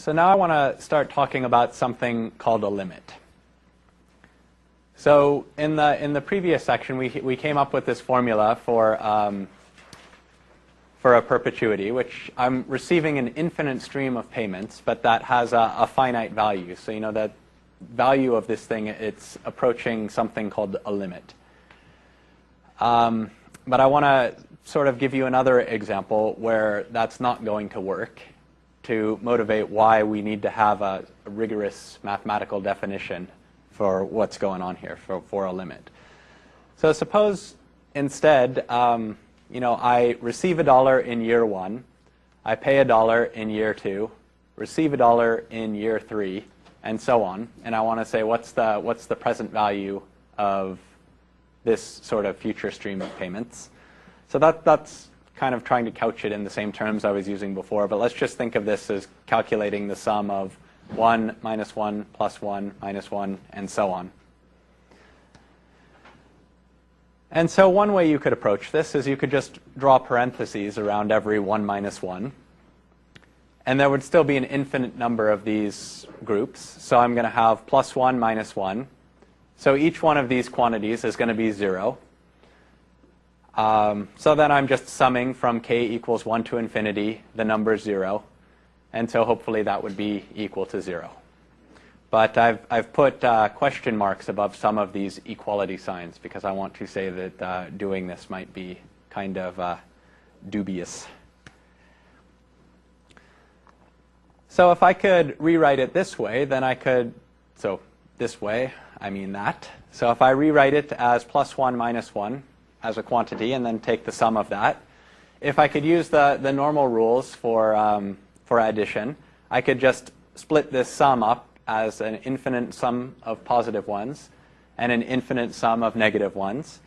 So now I want to start talking about something called a limit. So in the previous section, we came up with this formula for a perpetuity, which I'm receiving an infinite stream of payments, but that has a finite value. So you know that value of this thing, it's approaching something called a limit. But I want to sort of give you another example where that's not going to work, to motivate why we need to have a rigorous mathematical definition for what's going on here for a limit. So suppose instead, I receive $1 in year 1, I pay $1 in year 2, receive $1 in year 3, and so on. And I want to say what's the present value of this sort of future stream of payments. So that's kind of trying to couch it in the same terms I was using before, but let's just think of this as calculating the sum of 1 minus 1 plus 1 minus 1 and so on. And so one way you could approach this is you could just draw parentheses around every 1 minus 1, and there would still be an infinite number of these groups. So I'm going to have plus 1 minus 1. So each one of these quantities is going to be 0. So then I'm just summing from k equals 1 to infinity the number 0. And so hopefully that would be equal to 0. But I've put question marks above some of these equality signs because I want to say that doing this might be kind of dubious. So if I could rewrite it this way, then I could, so this way, I mean that. So if I rewrite it as plus 1 minus 1 as a quantity and then take the sum of that, if I could use the normal rules for addition, I could just split this sum up as an infinite sum of positive ones and an infinite sum of negative ones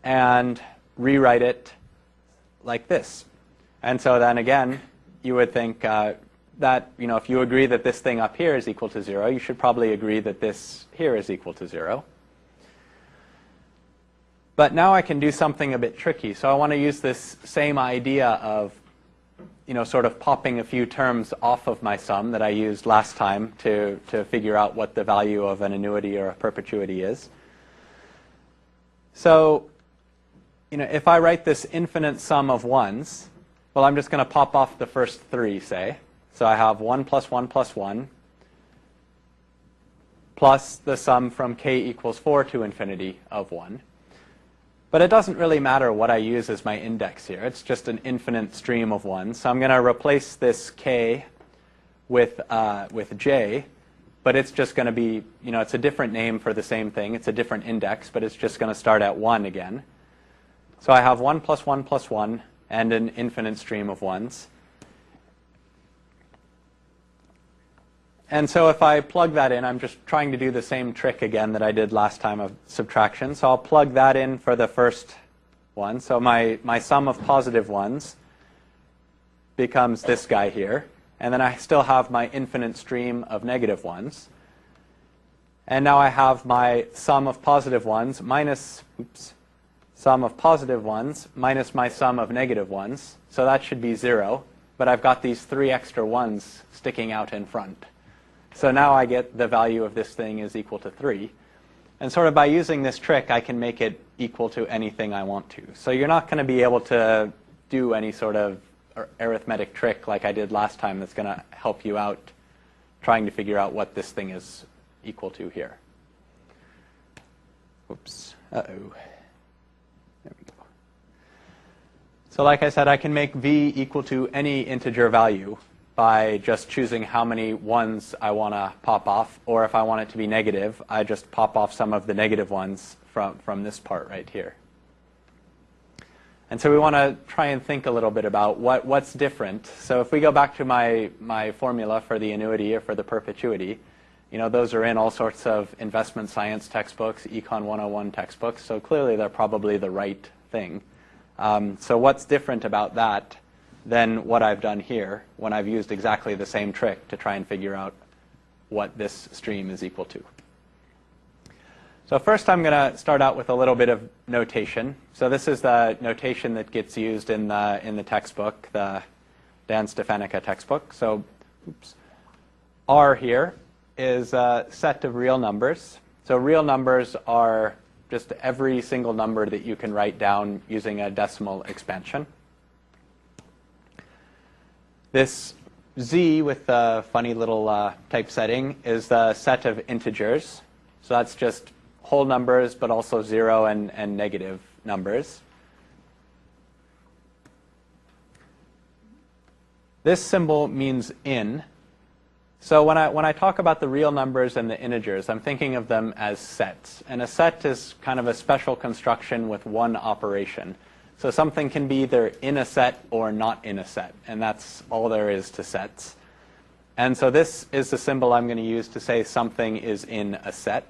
and rewrite it like this. And so then again, you would think that if you agree that this thing up here is equal to 0, you should probably agree that this here is equal to 0. But now I can do something a bit tricky. So I want to use this same idea of sort of popping a few terms off of my sum that I used last time to figure out what the value of an annuity or a perpetuity is. So if I write this infinite sum of ones, well, I'm just going to pop off the first 3, say. So I have 1 plus 1 plus 1 plus the sum from k equals 4 to infinity of 1. But it doesn't really matter what I use as my index here. It's just an infinite stream of 1. So I'm going to replace this k with j, but it's just going to be, it's a different name for the same thing. It's a different index, but it's just going to start at 1 again. So I have 1 plus 1 plus 1 and an infinite stream of 1s. And so if I plug that in, I'm just trying to do the same trick again that I did last time of subtraction. So I'll plug that in for the first one. So my sum of positive ones becomes this guy here. And then I still have my infinite stream of negative ones. And now I have my sum of positive ones minus, sum of positive ones minus my sum of negative ones. So that should be 0. But I've got these 3 extra ones sticking out in front. So now I get the value of this thing is equal to 3. And sort of by using this trick, I can make it equal to anything I want to. So you're not going to be able to do any sort of arithmetic trick like I did last time that's going to help you out trying to figure out what this thing is equal to here. Oops. Uh-oh. There we go. So like I said, I can make v equal to any integer value by just choosing how many ones I want to pop off, or if I want it to be negative, I just pop off some of the negative ones from this part right here. And so we want to try and think a little bit about what's different. So if we go back to my formula for the annuity or for the perpetuity, those are in all sorts of investment science textbooks, Econ 101 textbooks, so clearly they're probably the right thing. So what's different about that than what I've done here when I've used exactly the same trick to try and figure out what this stream is equal to? So first I'm going to start out with a little bit of notation. So this is the notation that gets used in the textbook, the Dan Stefanica textbook. So R here is a set of real numbers. So real numbers are just every single number that you can write down using a decimal expansion. This Z with the funny little typesetting is the set of integers. So that's just whole numbers, but also 0 and negative numbers. This symbol means in. So when I talk about the real numbers and the integers, I'm thinking of them as sets. And a set is kind of a special construction with one operation. So something can be either in a set or not in a set. And that's all there is to sets. And so this is the symbol I'm going to use to say something is in a set.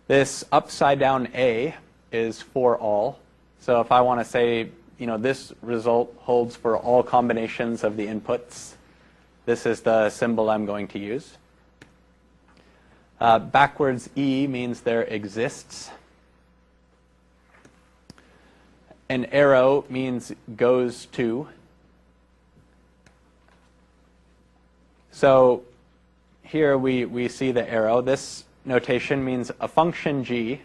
This upside down A is for all. So if I want to say, this result holds for all combinations of the inputs, this is the symbol I'm going to use. Backwards E means there exists. An arrow means goes to. So here we see the arrow. This notation means a function g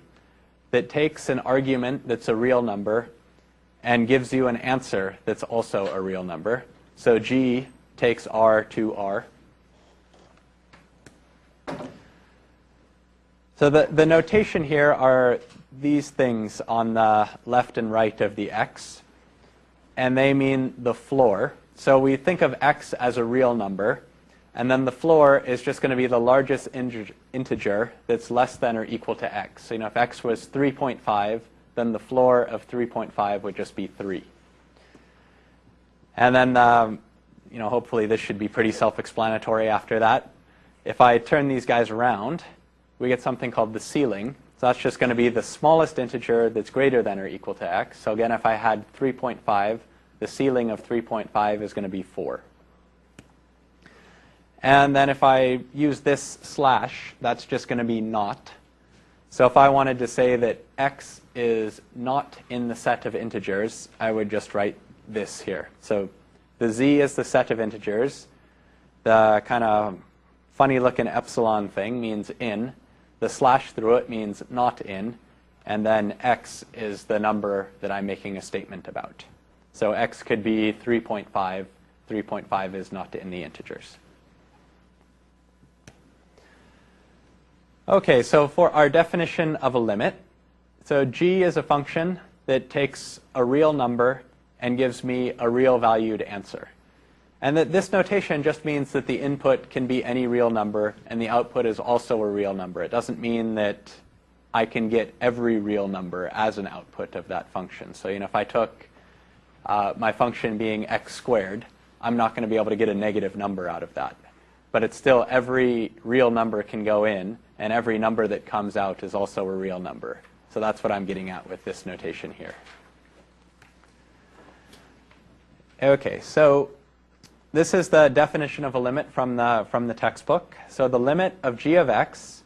that takes an argument that's a real number and gives you an answer that's also a real number. So g takes r to r. So the notation here are these things on the left and right of the x, and they mean the floor. So we think of x as a real number, and then the floor is just going to be the largest integer that's less than or equal to x. So if x was 3.5, then the floor of 3.5 would just be 3. And then, hopefully this should be pretty self-explanatory after that. If I turn these guys around, we get something called the ceiling. So that's just going to be the smallest integer that's greater than or equal to x. So again, if I had 3.5, the ceiling of 3.5 is going to be 4. And then if I use this slash, that's just going to be not. So if I wanted to say that x is not in the set of integers, I would just write this here. So the z is the set of integers. The kind of funny looking epsilon thing means in. The slash through it means not in. And then x is the number that I'm making a statement about. So x could be 3.5. 3.5 is not in the integers. Okay, so for our definition of a limit, so g is a function that takes a real number and gives me a real valued answer. And that this notation just means that the input can be any real number and the output is also a real number. It doesn't mean that I can get every real number as an output of that function. So if I took my function being x squared, I'm not going to be able to get a negative number out of that. But it's still every real number can go in, and every number that comes out is also a real number. So that's what I'm getting at with this notation here. Okay, so this is the definition of a limit from the textbook. So the limit of g of x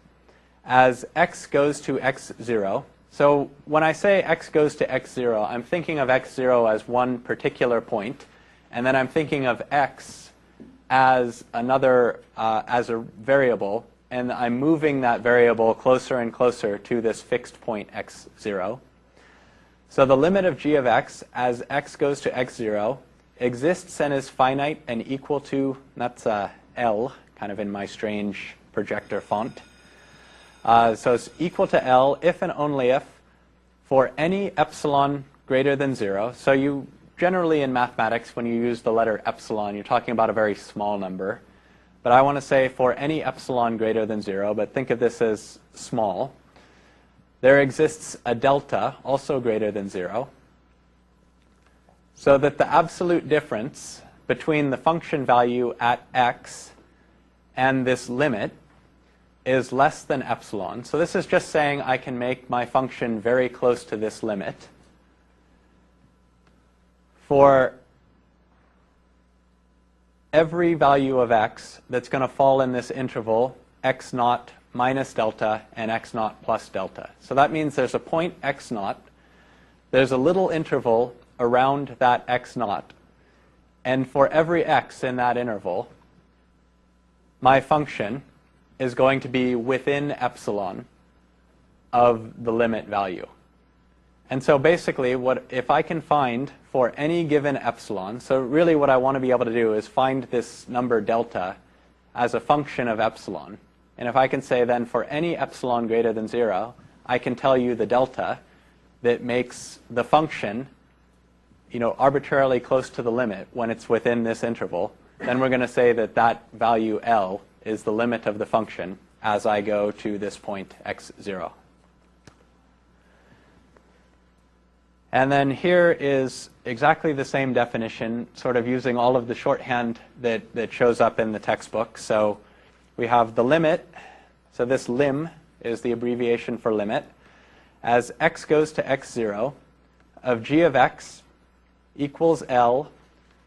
as x goes to x0. So when I say x goes to x0, I'm thinking of x0 as one particular point, and then I'm thinking of x as another, as a variable, and I'm moving that variable closer and closer to this fixed point x0. So the limit of g of x as x goes to x0 exists and is finite and equal to, that's L, kind of in my strange projector font. So it's equal to L if and only if for any epsilon greater than 0. So you generally in mathematics, when you use the letter epsilon, you're talking about a very small number. But I want to say for any epsilon greater than 0, but think of this as small, there exists a delta, also greater than 0, so that the absolute difference between the function value at x and this limit is less than epsilon. So this is just saying I can make my function very close to this limit for every value of x that's going to fall in this interval x naught minus delta and x naught plus delta. So that means there's a point x naught, there's a little interval around that x naught, And for every x in that interval, my function is going to be within epsilon of the limit value. And so basically, if I can find for any given epsilon, so really what I want to be able to do is find this number delta as a function of epsilon. And if I can say then for any epsilon greater than 0, I can tell you the delta that makes the function arbitrarily close to the limit when it's within this interval, then we're going to say that that value L is the limit of the function as I go to this point x0. And then here is exactly the same definition, sort of using all of the shorthand that shows up in the textbook. So we have the limit, so this lim is the abbreviation for limit, as x goes to x0 of g of x equals L.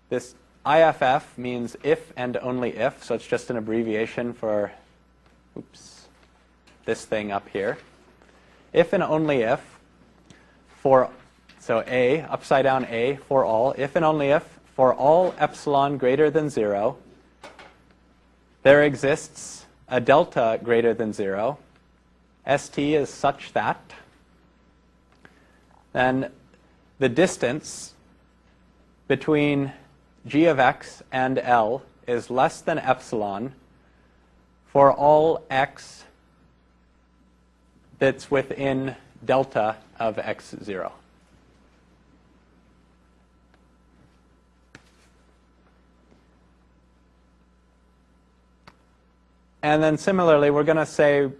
This IFF means if and only if, so it's just an abbreviation for this thing up here. If and only if for, so A, upside down A, for all, if and only if for all epsilon greater than 0, there exists a delta greater than 0. ST is such that then the distance between g of x and L is less than epsilon for all x that's within delta of x0. And then similarly, we're going to say,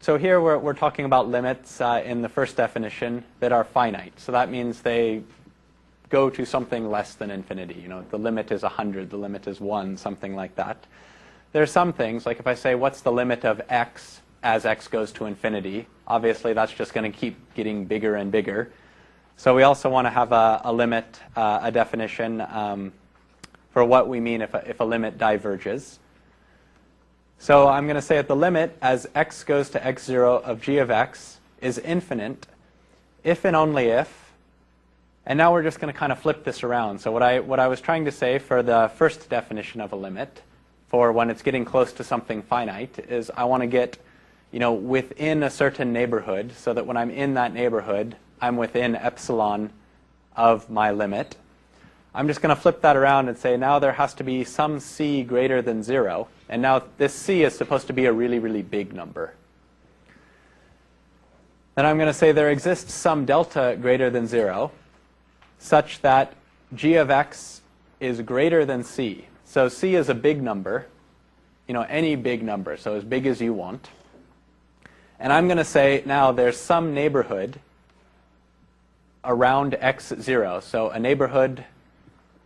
so here we're talking about limits in the first definition that are finite. So that means they go to something less than infinity. The limit is 100, the limit is 1, something like that. There are some things, like if I say, what's the limit of x as x goes to infinity? Obviously, that's just going to keep getting bigger and bigger. So we also want to have a limit, a definition for what we mean if a limit diverges. So I'm going to say that the limit as x goes to x0 of g of x is infinite if and only if. And now we're just going to kind of flip this around. So what I was trying to say for the first definition of a limit, for when it's getting close to something finite, is I want to get within a certain neighborhood, so that when I'm in that neighborhood, I'm within epsilon of my limit. I'm just going to flip that around and say now there has to be some c greater than 0. And now this c is supposed to be a really, really big number. Then I'm going to say there exists some delta greater than 0 such that g of x is greater than c. So c is a big number, any big number, so as big as you want. And I'm going to say now there's some neighborhood around x0. So a neighborhood,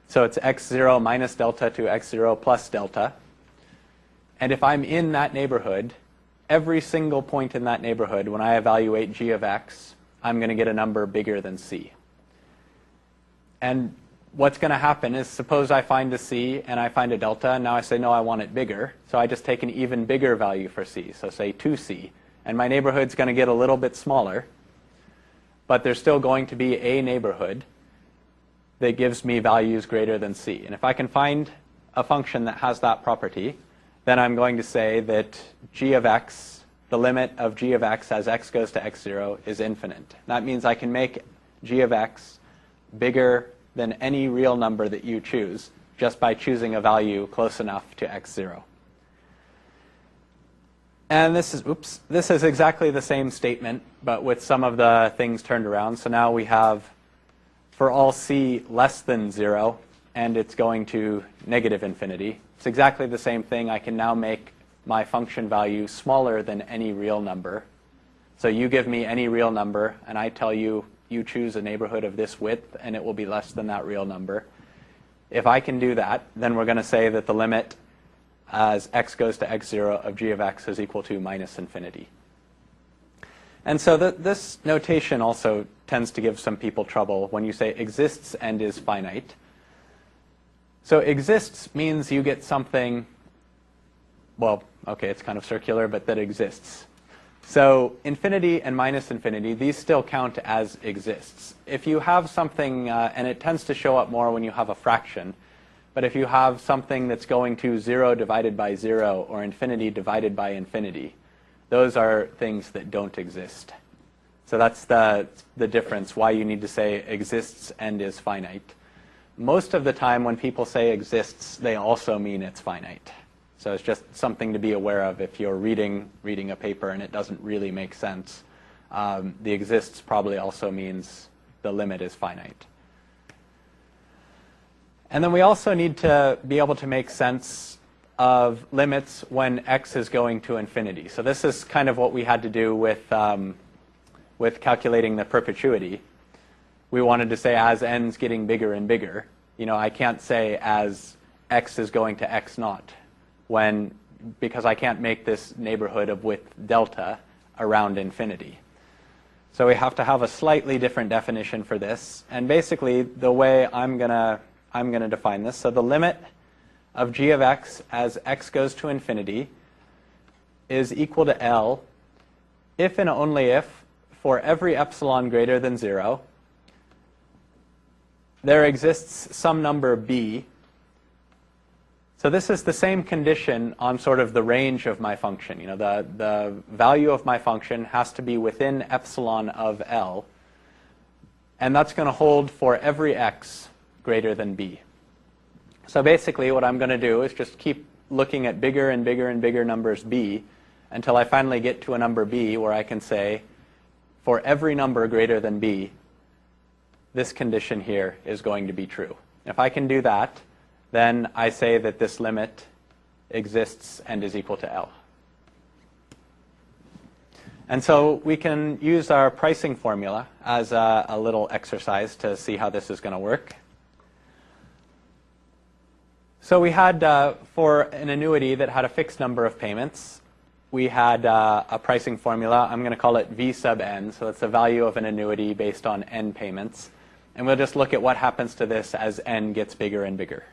so it's x0 minus delta to x0 plus delta. And if I'm in that neighborhood, every single point in that neighborhood, when I evaluate g of x, I'm going to get a number bigger than c. And what's going to happen is, suppose I find a c and I find a delta, and now I say, no, I want it bigger. So I just take an even bigger value for c, so say 2c. And my neighborhood's going to get a little bit smaller, but there's still going to be a neighborhood that gives me values greater than c. And if I can find a function that has that property, then I'm going to say that g of x, the limit of g of x as x goes to x0 is infinite. That means I can make g of x bigger than any real number that you choose just by choosing a value close enough to x0. And this is exactly the same statement, but with some of the things turned around. So now we have for all c less than 0, and it's going to negative infinity. It's exactly the same thing. I can now make my function value smaller than any real number. So you give me any real number, and I tell you, you choose a neighborhood of this width, and it will be less than that real number. If I can do that, then we're going to say that the limit as x goes to x0 of g of x is equal to minus infinity. And so this notation also tends to give some people trouble when you say exists and is finite. So exists means you get something, well, okay, it's kind of circular, but that exists. So infinity and minus infinity, these still count as exists. If you have something, and it tends to show up more when you have a fraction, But if you have something that's going to 0 divided by 0 or infinity divided by infinity, those are things that don't exist. So that's the difference, why you need to say exists and is finite. Most of the time when people say exists, they also mean it's finite. So it's just something to be aware of if you're reading a paper and it doesn't really make sense. The exists probably also means the limit is finite. And then we also need to be able to make sense of limits when x is going to infinity. So this is kind of what we had to do with calculating the perpetuity. We wanted to say as n's getting bigger and bigger. I can't say as x is going to x naught because I can't make this neighborhood of width delta around infinity. So we have to have a slightly different definition for this. And basically, the way I'm gonna define this, so the limit of g of x as x goes to infinity is equal to L if and only if, for every epsilon greater than 0, there exists some number b. So this is the same condition on sort of the range of my function. The value of my function has to be within epsilon of L, and that's going to hold for every x greater than b. So basically what I'm going to do is just keep looking at bigger and bigger and bigger numbers b until I finally get to a number b where I can say, for every number greater than b, this condition here is going to be true. If I can do that, then I say that this limit exists and is equal to L. And so we can use our pricing formula as a little exercise to see how this is going to work. So we had, for an annuity that had a fixed number of payments, we had a pricing formula. I'm going to call it V sub n. So that's the value of an annuity based on n payments. And we'll just look at what happens to this as n gets bigger and bigger.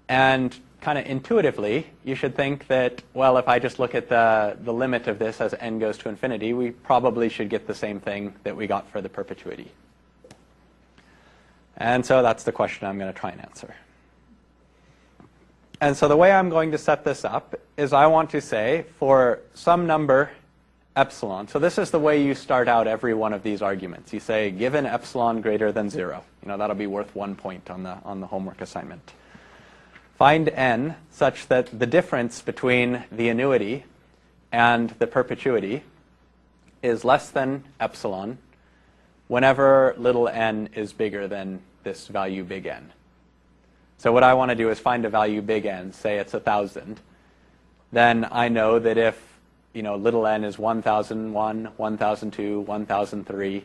And kind of intuitively, you should think that, well, if I just look at the limit of this as n goes to infinity, we probably should get the same thing that we got for the perpetuity. And so that's the question I'm going to try and answer. And so the way I'm going to set this up is I want to say for some number epsilon. So this is the way you start out every one of these arguments. You say given epsilon greater than 0. That'll be worth 1 point on the homework assignment. Find n such that the difference between the annuity and the perpetuity is less than epsilon whenever little n is bigger than this value big N. So what I want to do is find a value big N, say it's 1,000. Then I know that if little n is 1001, 1002, 1003,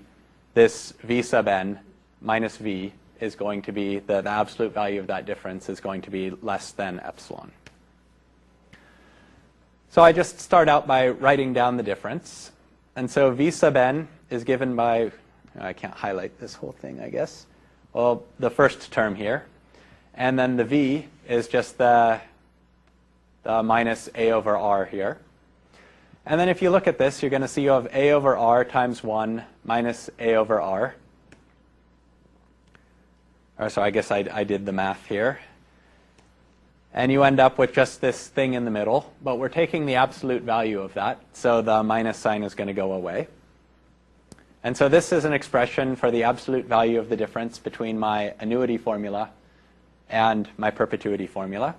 this v sub n minus v is going to be, the absolute value of that difference is going to be less than epsilon. So I just start out by writing down the difference. And so v sub n is given by, I can't highlight this whole thing, I guess. Well, the first term here. And then the v is just the minus a over r here. And then if you look at this, you're going to see you have a over r times 1 minus a over r. Or so I guess I did the math here. And you end up with just this thing in the middle. But we're taking the absolute value of that. So the minus sign is going to go away. And so this is an expression for the absolute value of the difference between my annuity formula and my perpetuity formula.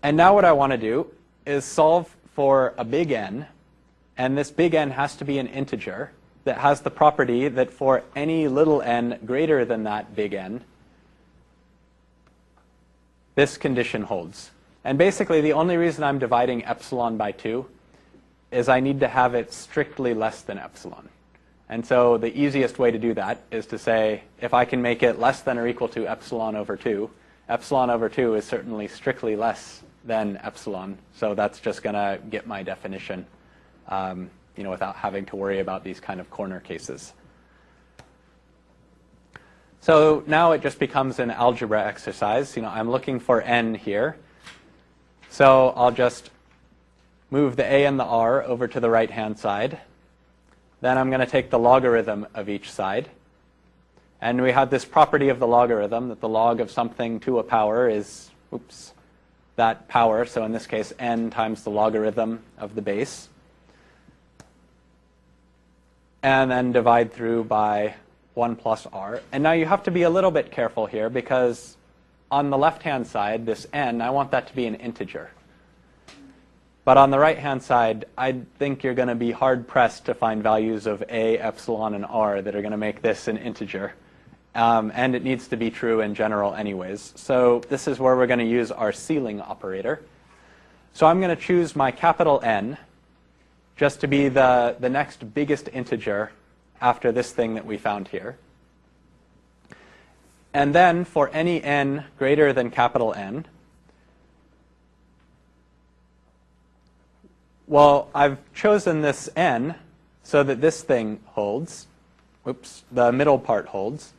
And now what I want to do is solve for a big N. And this big N has to be an integer that has the property that for any little n greater than that big N, this condition holds. And basically, the only reason I'm dividing epsilon by 2 is I need to have it strictly less than epsilon. And so the easiest way to do that is to say, if I can make it less than or equal to epsilon over 2 is certainly strictly less than epsilon. So that's just going to get my definition without having to worry about these kind of corner cases. So now it just becomes an algebra exercise. I'm looking for n here. So I'll just move the a and the r over to the right-hand side. Then I'm going to take the logarithm of each side. And we have this property of the logarithm that the log of something to a power is, that power. So in this case, n times the logarithm of the base. And then divide through by 1 plus r. And now you have to be a little bit careful here because on the left-hand side, this n, I want that to be an integer. But on the right-hand side, I think you're going to be hard-pressed to find values of a, epsilon, and r that are going to make this an integer. And it needs to be true in general anyways. So this is where we're going to use our ceiling operator. So I'm going to choose my capital N just to be the next biggest integer after this thing that we found here. And then for any n greater than capital N, well, I've chosen this n so that this thing holds. The middle part holds.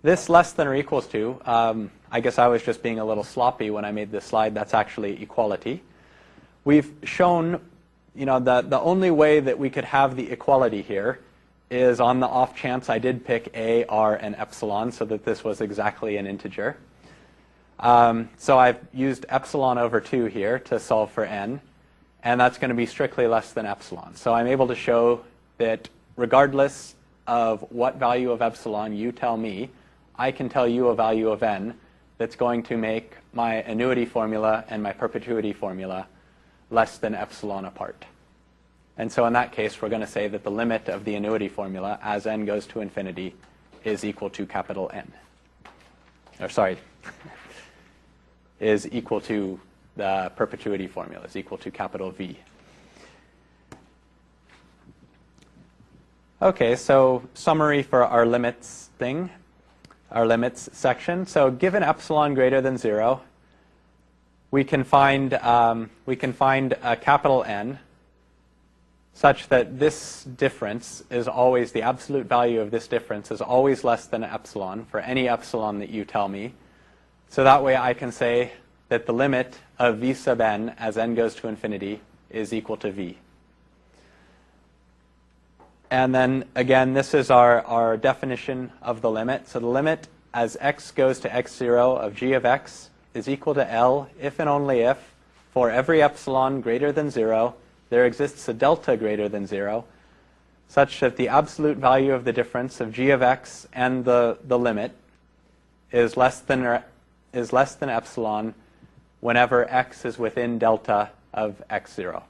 This less than or equals to, I guess I was just being a little sloppy when I made this slide. That's actually equality. We've shown, the only way that we could have the equality here is on the off chance I did pick a, r, and epsilon so that this was exactly an integer. So I've used epsilon over 2 here to solve for n, and that's going to be strictly less than epsilon. So I'm able to show that regardless of what value of epsilon you tell me, I can tell you a value of n that's going to make my annuity formula and my perpetuity formula less than epsilon apart. And so in that case, we're going to say that the limit of the annuity formula as n goes to infinity is equal to capital N. Or sorry, is equal to the perpetuity formula, is equal to capital V. Okay, so summary for our limits thing, our limits section. So given epsilon greater than 0, we can find a capital N such that this difference is always, the absolute value of this difference is always less than epsilon for any epsilon that you tell me. So that way I can say that the limit of v sub n as n goes to infinity is equal to v. And then again, this is our definition of the limit. So the limit as x goes to x0 of g of x is equal to L if and only if for every epsilon greater than 0, there exists a delta greater than 0, such that the absolute value of the difference of g of x and the limit is less than epsilon whenever x is within delta of x0.